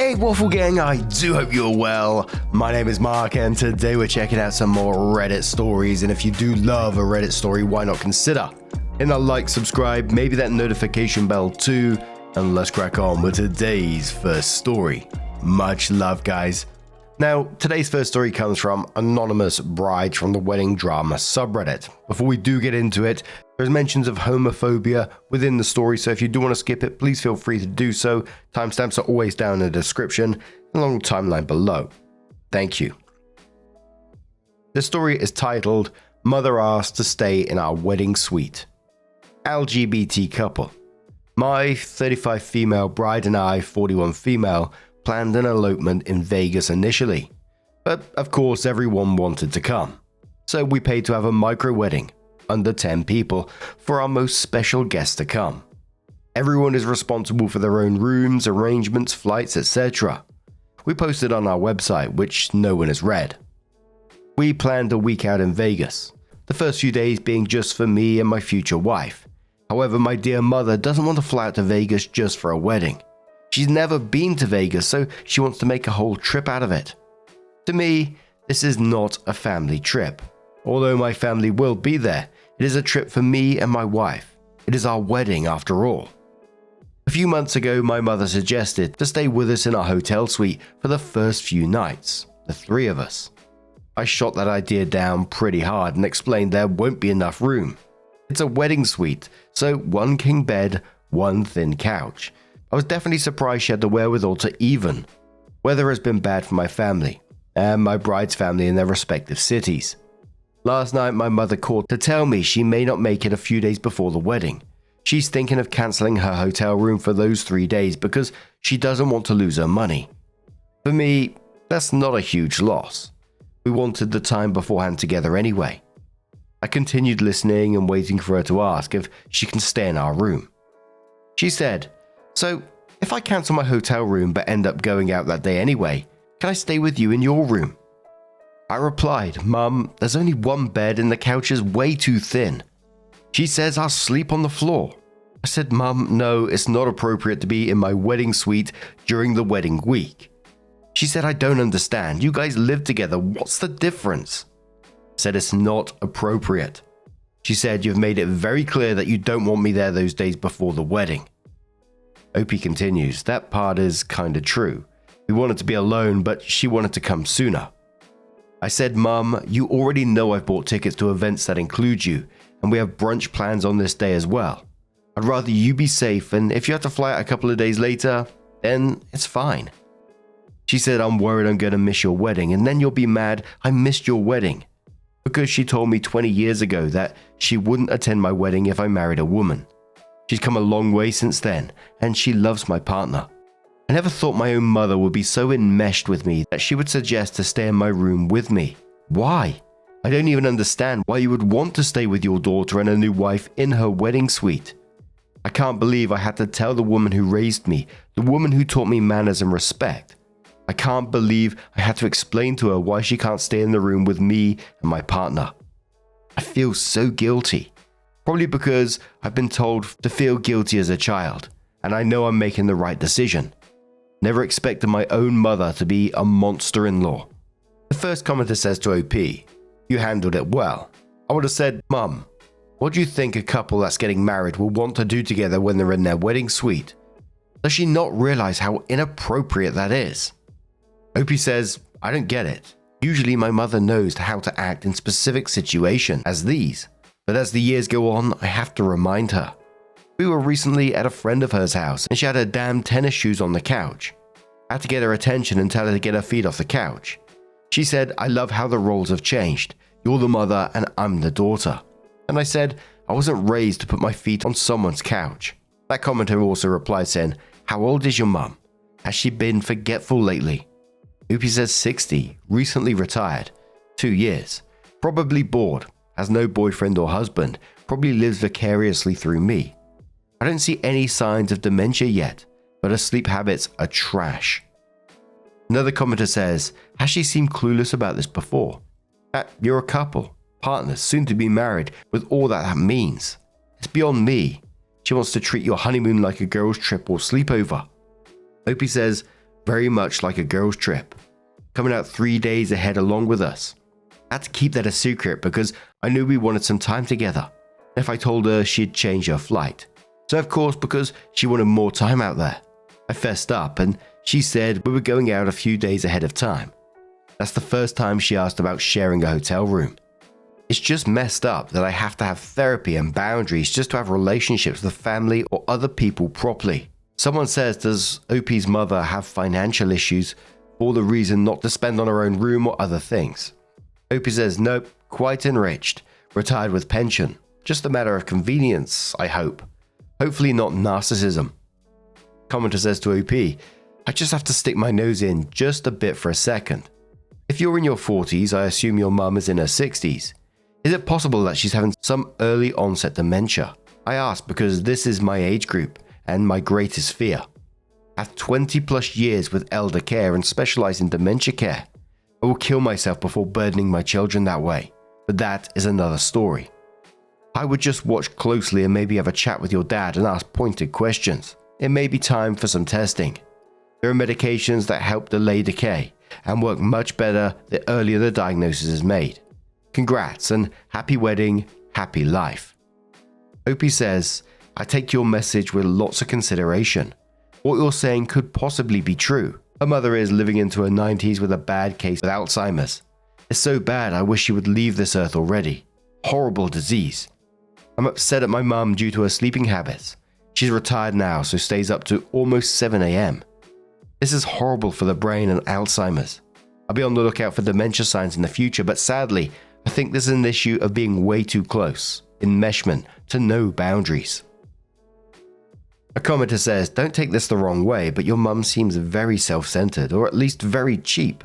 Hey Waffle Gang, I do hope you're well. My name is Mark and today we're checking out some more Reddit stories, and if you do love a Reddit story, why not consider hitting that like, subscribe, maybe that notification bell too, and let's crack on with today's first story. Much love, guys. Now, today's first story comes from Anonymous Bride from the Wedding Drama subreddit. Before we do get into it, there's mentions of homophobia within the story, so if you do want to skip it, please feel free to do so. Timestamps are always down in the description and along the timeline below. Thank you. The story is titled, Mother Asked to Stay in Our Wedding Suite. LGBT couple. My 35 female bride and I, 41 female, planned an elopement in Vegas initially, but of course everyone wanted to come. So we paid to have a micro wedding, under 10 people, for our most special guests to come. Everyone is responsible for their own rooms, arrangements, flights, etc. We posted on our website, which no one has read. We planned a week out in Vegas, the first few days being just for me and my future wife. However, my dear mother doesn't want to fly out to Vegas just for a wedding. She's never been to Vegas, so she wants to make a whole trip out of it. To me, this is not a family trip. Although my family will be there, it is a trip for me and my wife. It is our wedding after all. A few months ago, my mother suggested to stay with us in our hotel suite for the first few nights, the three of us. I shot that idea down pretty hard and explained there won't be enough room. It's a wedding suite, so one king bed, one thin couch. I was definitely surprised she had the wherewithal to even. Weather has been bad for my family, and my bride's family in their respective cities. Last night my mother called to tell me she may not make it a few days before the wedding. She's thinking of cancelling her hotel room for those 3 days because she doesn't want to lose her money. For me, that's not a huge loss. We wanted the time beforehand together anyway. I continued listening and waiting for her to ask if she can stay in our room. She said, "So, if I cancel my hotel room but end up going out that day anyway, can I stay with you in your room?" I replied, "Mum, there's only one bed and the couch is way too thin." She says I'll sleep on the floor. I said, "Mum, no, it's not appropriate to be in my wedding suite during the wedding week." She said, "I don't understand. You guys live together. What's the difference?" I said it's not appropriate. She said, "You've made it very clear that you don't want me there those days before the wedding." Opie continues, "That part is kinda true. We wanted to be alone, but she wanted to come sooner." I said, "Mum, you already know I've bought tickets to events that include you, and we have brunch plans on this day as well. I'd rather you be safe, and if you have to fly out a couple of days later, then it's fine." She said, "I'm worried I'm going to miss your wedding, and then you'll be mad I missed your wedding." Because she told me 20 years ago that she wouldn't attend my wedding if I married a woman. She's come a long way since then, and she loves my partner. I never thought my own mother would be so enmeshed with me that she would suggest to stay in my room with me. Why? I don't even understand why you would want to stay with your daughter and a new wife in her wedding suite. I can't believe I had to tell the woman who raised me, the woman who taught me manners and respect. I can't believe I had to explain to her why she can't stay in the room with me and my partner. I feel so guilty. Probably because I've been told to feel guilty as a child, and I know I'm making the right decision. Never expected my own mother to be a monster-in-law. The first commenter says to OP, "You handled it well." I would have said, "Mum, what do you think a couple that's getting married will want to do together when they're in their wedding suite? Does she not realize how inappropriate that is?" OP says, "I don't get it. Usually my mother knows how to act in specific situations as these. But as the years go on, I have to remind her. We were recently at a friend of hers house and she had her damn tennis shoes on the couch. I had to get her attention and tell her to get her feet off the couch. She said, 'I love how the roles have changed. You're the mother and I'm the daughter.' And I said, 'I wasn't raised to put my feet on someone's couch.'" That commenter also replied saying, "How old is your mum? Has she been forgetful lately?" Oopie says 60, recently retired, 2 years, probably bored, has no boyfriend or husband, probably lives vicariously through me. I don't see any signs of dementia yet, but her sleep habits are trash. Another commenter says, "Has she seemed clueless about this before? You're a couple, partners, soon to be married, with all that means. It's beyond me. She wants to treat your honeymoon like a girl's trip or sleepover." Opie says, very much like a girls' trip, coming out 3 days ahead along with us. I had to keep that a secret because I knew we wanted some time together. If I told her, she'd change her flight. So of course, because she wanted more time out there, I fessed up and she said we were going out a few days ahead of time. That's the first time she asked about sharing a hotel room. It's just messed up that I have to have therapy and boundaries just to have relationships with family or other people properly. Someone says, does OP's mother have financial issues for the reason not to spend on her own room or other things? OP says, nope, quite enriched, retired with pension. Just a matter of convenience, I hope. Hopefully not narcissism. Commenter says to OP, I just have to stick my nose in just a bit for a second. If you're in your 40s, I assume your mum is in her 60s. Is it possible that she's having some early onset dementia? I ask because this is my age group and my greatest fear. I have 20 plus years with elder care and specialize in dementia care. I will kill myself before burdening my children that way, but that is another story. I would just watch closely and maybe have a chat with your dad and ask pointed questions. It may be time for some testing. There are medications that help delay decay and work much better the earlier the diagnosis is made. Congrats and happy wedding, happy life. OP says, I take your message with lots of consideration. What you're saying could possibly be true. Her mother is living into her 90s with a bad case with Alzheimer's. It's so bad I wish she would leave this earth already. Horrible disease. I'm upset at my mum due to her sleeping habits. She's retired now, so stays up to almost 7 a.m. This is horrible for the brain and Alzheimer's. I'll be on the lookout for dementia signs in the future, but sadly, I think this is an issue of being way too close, enmeshment, to no boundaries. A commenter says, don't take this the wrong way, but your mum seems very self-centered, or at least very cheap.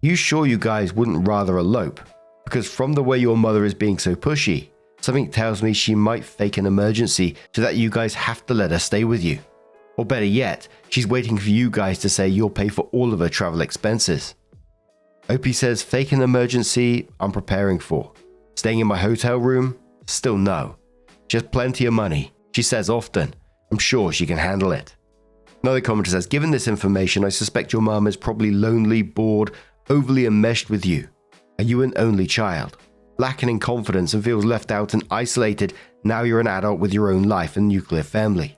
You sure you guys wouldn't rather elope? Because from the way your mother is being so pushy, something tells me she might fake an emergency so that you guys have to let her stay with you. Or better yet, she's waiting for you guys to say you'll pay for all of her travel expenses. OP says, fake an emergency, I'm preparing for. Staying in my hotel room? Still no. She has plenty of money. She says often. I'm sure she can handle it. Another commenter says, given this information, I suspect your mum is probably lonely, bored, overly enmeshed with you. Are you an only child? Lacking in confidence and feels left out and isolated now you're an adult with your own life and nuclear family.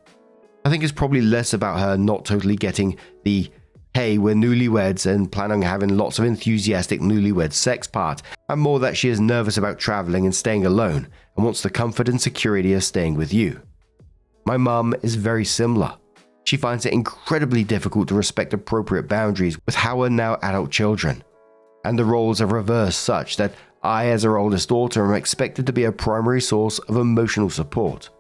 I think it's probably less about her not totally getting the hey, we're newlyweds and plan on having lots of enthusiastic newlywed sex part, and more that she is nervous about traveling and staying alone and wants the comfort and security of staying with you. My mum is very similar. She finds it incredibly difficult to respect appropriate boundaries with her now adult children, and the roles are reversed such that I, as her oldest daughter, am expected to be a primary source of emotional support.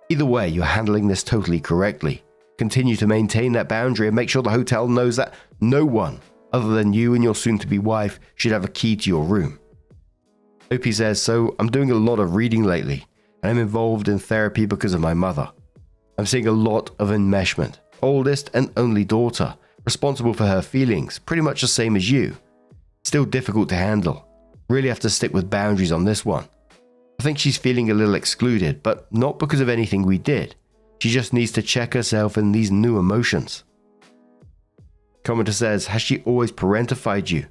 Either way, you're handling this totally correctly. Continue to maintain that boundary and make sure the hotel knows that no one, other than you and your soon-to-be wife, should have a key to your room. OP says, so I'm doing a lot of reading lately, and I'm involved in therapy because of my mother. I'm seeing a lot of enmeshment. Oldest and only daughter, responsible for her feelings, pretty much the same as you. Still difficult to handle. Really have to stick with boundaries on this one. I think she's feeling a little excluded, but not because of anything we did. She just needs to check herself in these new emotions. Commenter says, has she always parentified you?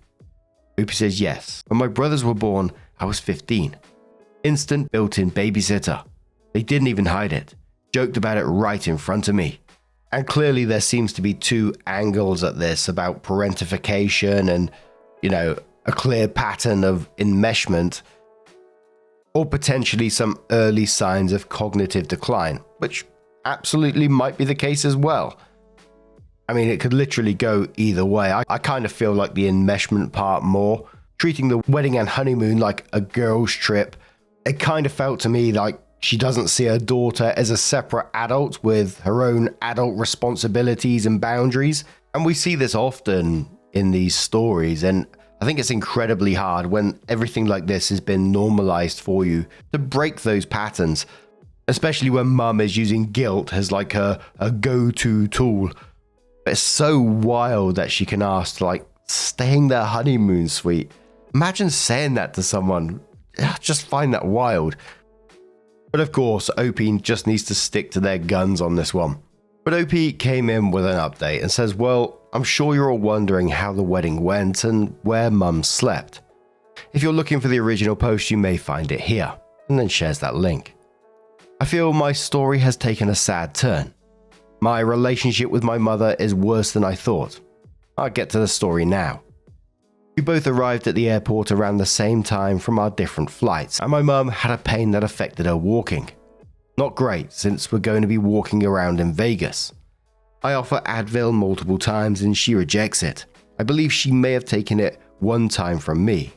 OP says yes. When my brothers were born, I was 15. Instant built-in babysitter. They didn't even hide it. Joked about it right in front of me. And clearly there seems to be two angles at this about parentification and, a clear pattern of enmeshment, or potentially some early signs of cognitive decline, which absolutely might be the case as well. I mean, it could literally go either way. I kind of feel like the enmeshment part more, treating the wedding and honeymoon like a girl's trip. It kind of felt to me like she doesn't see her daughter as a separate adult with her own adult responsibilities and boundaries. And we see this often in these stories, and I think it's incredibly hard when everything like this has been normalized for you to break those patterns, especially when mum is using guilt as like a go-to tool. It's so wild that she can ask to staying their honeymoon suite. Imagine saying that to someone. I just find that wild. But of course, OP just needs to stick to their guns on this one. But OP came in with an update and says, well, I'm sure you're all wondering how the wedding went and where Mum slept. If you're looking for the original post, you may find it here, and then shares that link. I feel my story has taken a sad turn. My relationship with my mother is worse than I thought. I'll get to the story now. We both arrived at the airport around the same time from our different flights, and my mum had a pain that affected her walking. Not great, since we're going to be walking around in Vegas. I offer Advil multiple times and she rejects it. I believe she may have taken it one time from me.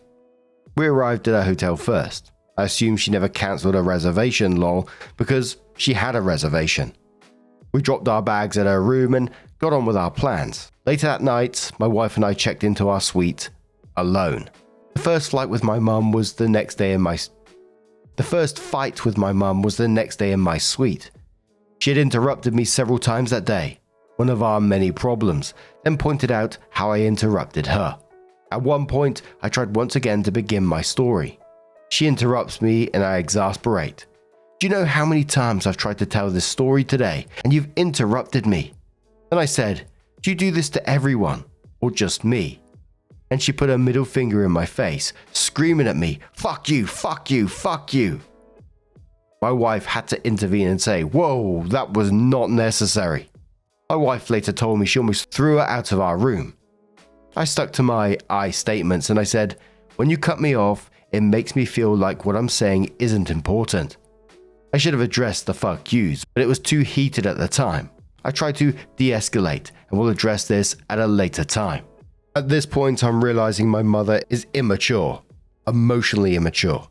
We arrived at her hotel first. I assume she never cancelled her reservation, lol, because she had a reservation. We dropped our bags at her room and got on with our plans. Later that night, my wife and I checked into our suite alone. The first fight with my mum was the next day in my suite. She had interrupted me several times that day, one of our many problems, then pointed out how I interrupted her. At one point, I tried once again to begin my story. She interrupts me and I exasperate. Do you know how many times I've tried to tell this story today and you've interrupted me? Then I said, do you do this to everyone or just me? And she put her middle finger in my face, screaming at me, fuck you, fuck you, fuck you. My wife had to intervene and say, whoa, that was not necessary. My wife later told me she almost threw her out of our room. I stuck to my I statements and I said, when you cut me off, it makes me feel like what I'm saying isn't important. I should have addressed the fuck yous, but it was too heated at the time. I tried to de-escalate and will address this at a later time. At this point, I'm realizing my mother is immature, emotionally immature.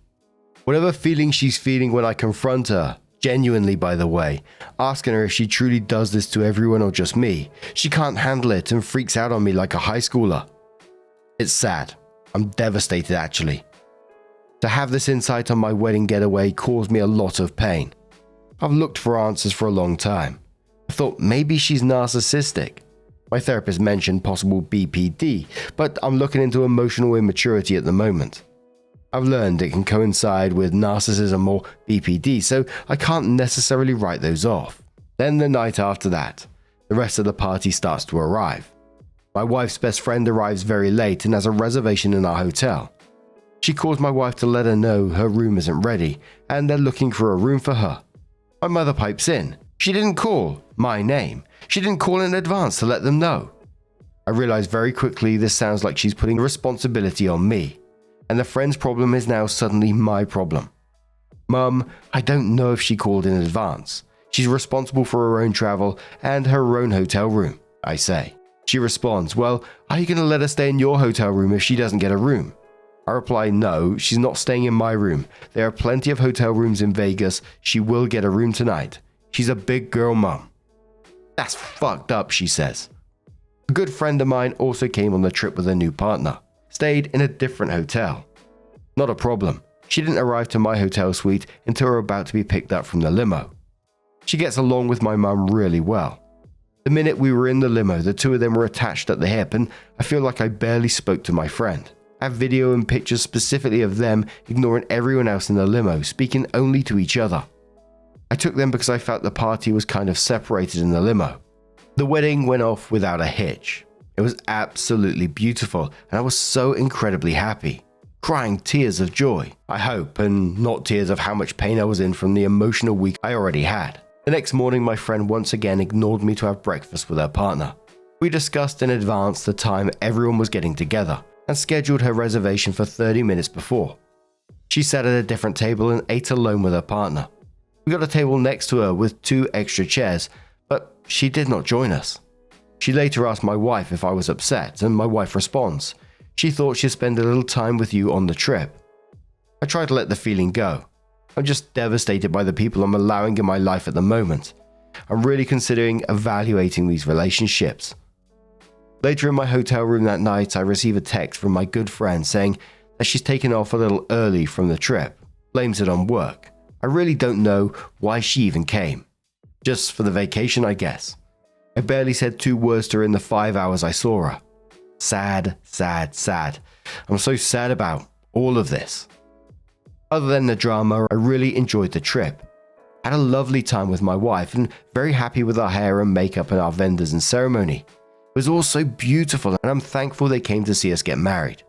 Whatever feeling she's feeling when I confront her, genuinely by the way, asking her if she truly does this to everyone or just me, she can't handle it and freaks out on me like a high schooler. It's sad. I'm devastated actually. To have this insight on my wedding getaway caused me a lot of pain. I've looked for answers for a long time. I thought maybe she's narcissistic. My therapist mentioned possible BPD, but I'm looking into emotional immaturity at the moment. I've learned it can coincide with narcissism or BPD, so I can't necessarily write those off. Then the night after that, the rest of the party starts to arrive. My wife's best friend arrives very late and has a reservation in our hotel. She calls my wife to let her know her room isn't ready and they're looking for a room for her. My mother pipes in. She didn't call my name. She didn't call in advance to let them know. I realize very quickly this sounds like she's putting the responsibility on me, and the friend's problem is now suddenly my problem. Mum, I don't know if she called in advance. She's responsible for her own travel and her own hotel room, I say. She responds, well, are you going to let her stay in your hotel room if she doesn't get a room? I reply, no, she's not staying in my room. There are plenty of hotel rooms in Vegas. She will get a room tonight. She's a big girl, Mum. That's fucked up, she says. A good friend of mine also came on the trip with a new partner. Stayed in a different hotel. Not a problem. She didn't arrive to my hotel suite until we were about to be picked up from the limo. She gets along with my mum really well. The minute we were in the limo, the two of them were attached at the hip and I feel like I barely spoke to my friend. I have video and pictures specifically of them ignoring everyone else in the limo, speaking only to each other. I took them because I felt the party was kind of separated in the limo. The wedding went off without a hitch. It was absolutely beautiful and I was so incredibly happy. Crying tears of joy, I hope, and not tears of how much pain I was in from the emotional week I already had. The next morning, my friend once again ignored me to have breakfast with her partner. We discussed in advance the time everyone was getting together and scheduled her reservation for 30 minutes before. She sat at a different table and ate alone with her partner. We got a table next to her with 2 extra chairs, but she did not join us. She later asked my wife if I was upset, and my wife responds, she thought she'd spend a little time with you on the trip. I try to let the feeling go. I'm just devastated by the people I'm allowing in my life at the moment. I'm really considering evaluating these relationships. Later in my hotel room that night, I receive a text from my good friend saying that she's taken off a little early from the trip, blames it on work. I really don't know why she even came. Just for the vacation, I guess. I barely said 2 words to her in the 5 hours I saw her. Sad, sad, sad. I'm so sad about all of this. Other than the drama, I really enjoyed the trip. Had a lovely time with my wife and very happy with our hair and makeup and our vendors and ceremony. It was all so beautiful, and I'm thankful they came to see us get married.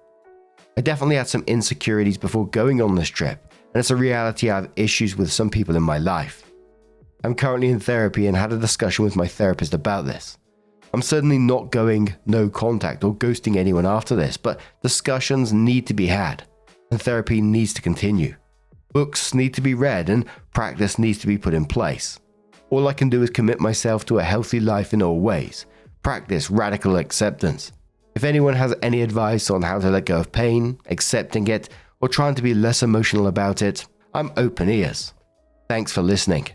I definitely had some insecurities before going on this trip, and it's a reality I have issues with some people in my life. I'm currently in therapy and had a discussion with my therapist about this. I'm certainly not going no contact or ghosting anyone after this, but discussions need to be had, and therapy needs to continue. Books need to be read and practice needs to be put in place. All I can do is commit myself to a healthy life in all ways. Practice radical acceptance. If anyone has any advice on how to let go of pain, accepting it, or trying to be less emotional about it, I'm open ears. Thanks for listening.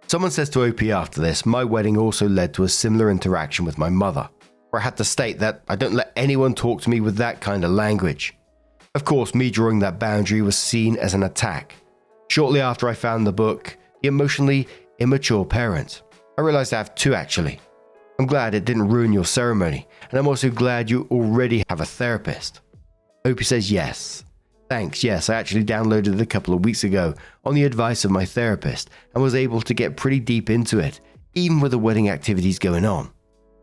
Someone says to OP after this, my wedding also led to a similar interaction with my mother, where I had to state that I don't let anyone talk to me with that kind of language. Of course, me drawing that boundary was seen as an attack. Shortly after I found the book, The Emotionally Immature Parent, I realized I have two actually. I'm glad it didn't ruin your ceremony, and I'm also glad you already have a therapist. Opie says yes. Thanks, yes, I actually downloaded it a couple of weeks ago on the advice of my therapist and was able to get pretty deep into it, even with the wedding activities going on.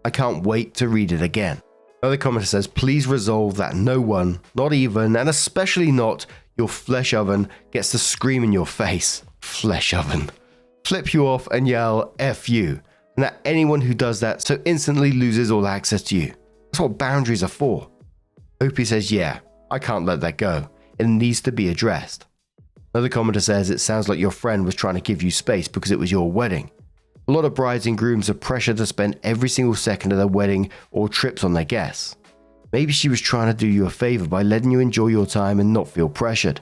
I can't wait to read it again. Another commenter says, please resolve that no one, not even, and especially not your flesh oven, gets to scream in your face. Flesh oven. Flip you off and yell F you, and that anyone who does that so instantly loses all access to you. That's what boundaries are for. Opie says, yeah, I can't let that go. It needs to be addressed. Another commenter says, it sounds like your friend was trying to give you space because it was your wedding. A lot of brides and grooms are pressured to spend every single second of their wedding or trips on their guests. Maybe she was trying to do you a favor by letting you enjoy your time and not feel pressured.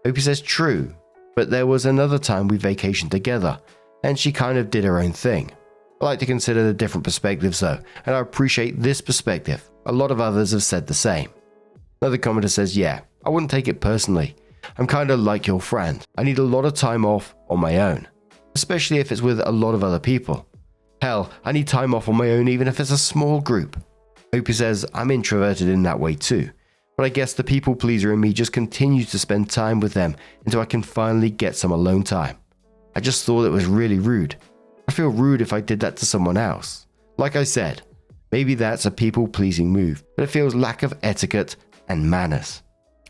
Opie says, true, but there was another time we vacationed together, and she kind of did her own thing. I like to consider the different perspectives though, and I appreciate this perspective. A lot of others have said the same. Another commenter says, yeah, I wouldn't take it personally. I'm kind of like your friend. I need a lot of time off on my own, especially if it's with a lot of other people. Hell, I need time off on my own even if it's a small group. Opie says, I'm introverted in that way too, but I guess the people pleaser in me just continues to spend time with them until I can finally get some alone time. I just thought it was really rude. I feel rude if I did that to someone else. Like I said, maybe that's a people pleasing move, but it feels lack of etiquette and manners.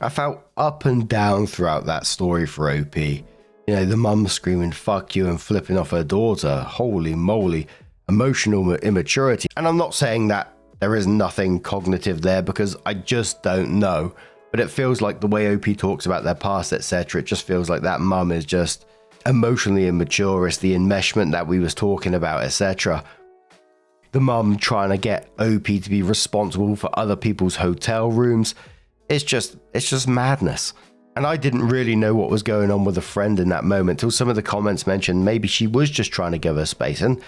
I felt up and down throughout that story for OP. You know, the mum screaming fuck you and flipping off her daughter. Holy moly, emotional immaturity. And I'm not saying that there is nothing cognitive there because I just don't know. But it feels like the way OP talks about their past, etc. It just feels like that mum is just emotionally immature. It's the enmeshment that we was talking about, etc. The mum trying to get OP to be responsible for other people's hotel rooms. It's just madness. And I didn't really know what was going on with a friend in that moment till some of the comments mentioned maybe she was just trying to give her space. And,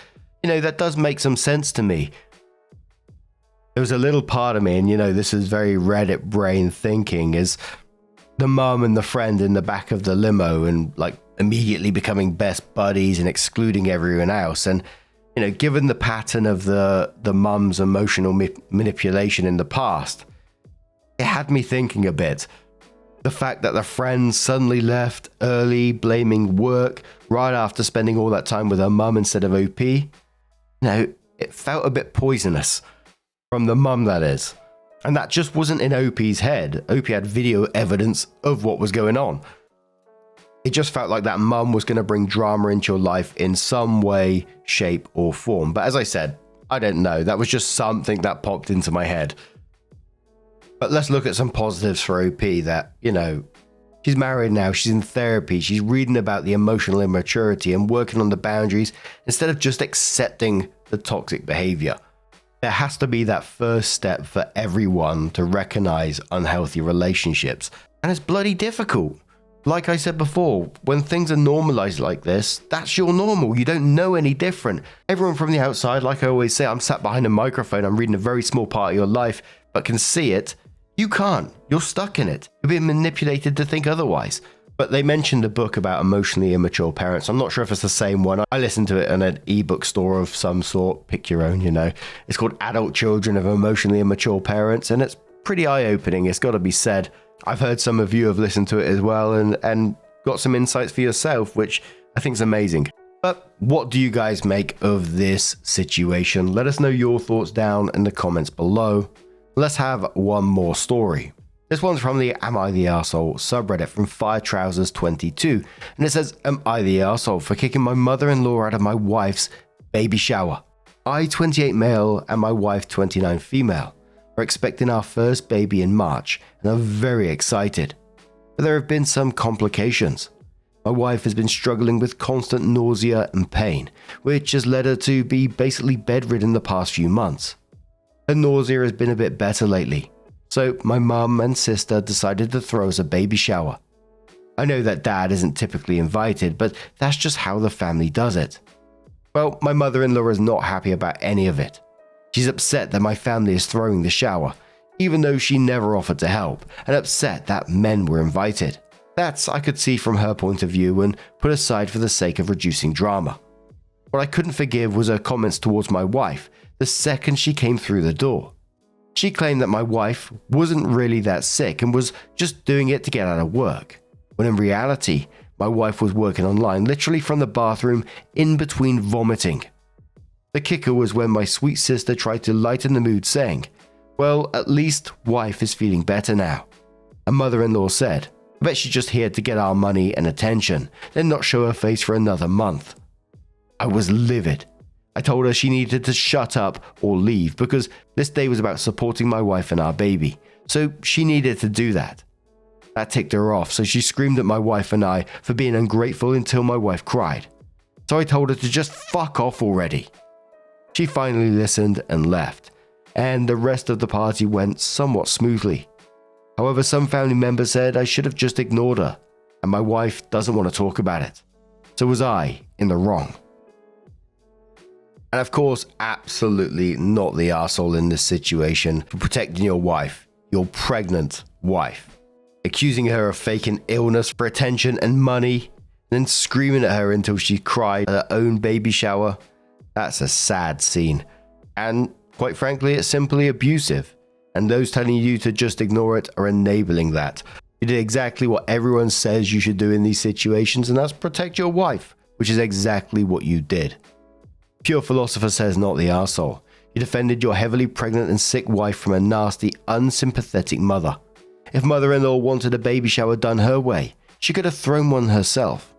you know, that does make some sense to me. There was a little part of me, and, you know, this is very Reddit brain thinking, is the mum and the friend in the back of the limo and, like, immediately becoming best buddies and excluding everyone else. And, you know, given the pattern of the mum's emotional manipulation in the past, it had me thinking a bit. The fact that the friend suddenly left early, blaming work, right after spending all that time with her mum instead of OP, you know, it felt a bit poisonous. From the mum, that is. And that just wasn't in OP's head. OP had video evidence of what was going on. It just felt like that mum was going to bring drama into your life in some way, shape, or form. But as I said, I don't know. That was just something that popped into my head. But let's look at some positives for OP that, you know, she's married now, she's in therapy, she's reading about the emotional immaturity and working on the boundaries instead of just accepting the toxic behavior. There has to be that first step for everyone to recognize unhealthy relationships. And it's bloody difficult. Like I said before, when things are normalized like this, that's your normal. You don't know any different. Everyone from the outside, like I always say, I'm sat behind a microphone, I'm reading a very small part of your life, but can see it. You can't. You're stuck in it. You're being manipulated to think otherwise. But they mentioned a book about emotionally immature parents. I'm not sure if it's the same one. I listened to it in an ebook store of some sort. Pick your own, you know. It's called Adult Children of Emotionally Immature Parents, and it's pretty eye-opening. It's got to be said. I've heard some of you have listened to it as well and got some insights for yourself, which I think is amazing. But what do you guys make of this situation? Let us know your thoughts down in the comments below. Let's have one more story. This one's from the Am I the Arsehole subreddit from FireTrousers22, and it says, am I the arsehole for kicking my mother-in-law out of my wife's baby shower? I, 28 male, and my wife, 29 female, are expecting our first baby in March and are very excited. But there have been some complications. My wife has been struggling with constant nausea and pain, which has led her to be basically bedridden the past few months. Her nausea has been a bit better lately, so my mum and sister decided to throw us a baby shower. I know that dad isn't typically invited, but that's just how the family does it. Well, my mother-in-law is not happy about any of it. She's upset that my family is throwing the shower, even though she never offered to help, and upset that men were invited. That I could see from her point of view and put aside for the sake of reducing drama. What I couldn't forgive was her comments towards my wife the second she came through the door. She claimed that my wife wasn't really that sick and was just doing it to get out of work, when in reality, my wife was working online literally from the bathroom in between vomiting. The kicker was when my sweet sister tried to lighten the mood saying, well, at least wife is feeling better now. And mother-in-law said, I bet she's just here to get our money and attention, then not show her face for another month. I was livid. I told her she needed to shut up or leave because this day was about supporting my wife and our baby, so she needed to do that. That ticked her off, so she screamed at my wife and I for being ungrateful until my wife cried. So I told her to just fuck off already. She finally listened and left, and the rest of the party went somewhat smoothly. However, some family members said I should have just ignored her, and my wife doesn't want to talk about it. So was I in the wrong? And of course, absolutely not the arsehole in this situation for protecting your wife, your pregnant wife. Accusing her of faking illness for attention and money, then screaming at her until she cried at her own baby shower. That's a sad scene. And quite frankly, it's simply abusive. And those telling you to just ignore it are enabling that. You did exactly what everyone says you should do in these situations, and that's protect your wife, which is exactly what you did. Pure Philosopher says not the arsehole. You defended your heavily pregnant and sick wife from a nasty, unsympathetic mother. If mother-in-law wanted a baby shower done her way, she could have thrown one herself.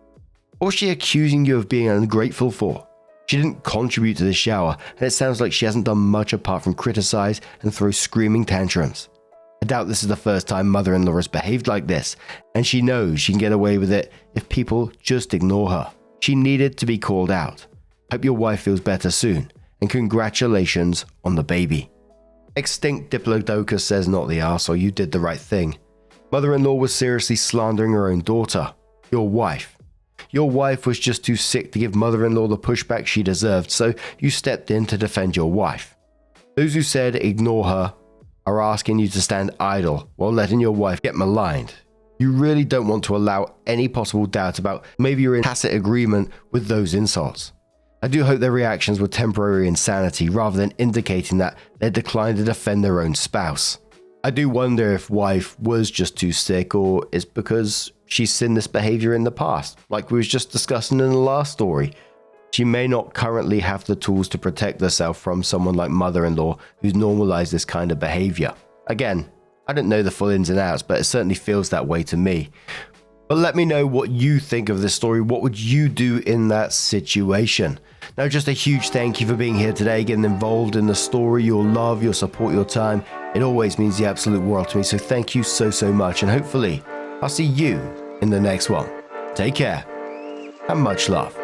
What was she accusing you of being ungrateful for? She didn't contribute to the shower, and it sounds like she hasn't done much apart from criticize and throw screaming tantrums. I doubt this is the first time mother-in-law has behaved like this, and she knows she can get away with it if people just ignore her. She needed to be called out. Hope your wife feels better soon, and congratulations on the baby. Extinct Diplodocus says not the arsehole, you did the right thing. Mother-in-law was seriously slandering her own daughter, your wife. Your wife was just too sick to give mother-in-law the pushback she deserved, so you stepped in to defend your wife. Those who said ignore her are asking you to stand idle while letting your wife get maligned. You really don't want to allow any possible doubt about maybe you're in tacit agreement with those insults. I do hope their reactions were temporary insanity rather than indicating that they declined to defend their own spouse. I do wonder if wife was just too sick or it's because she's seen this behavior in the past, like we was just discussing in the last story. She may not currently have the tools to protect herself from someone like mother-in-law who's normalized this kind of behavior. Again, I don't know the full ins and outs, but it certainly feels that way to me. But let me know what you think of this story. What would you do in that situation? Now, just a huge thank you for being here today, getting involved in the story, your love, your support, your time. It always means the absolute world to me. So thank you so much. And hopefully I'll see you in the next one. Take care and much love.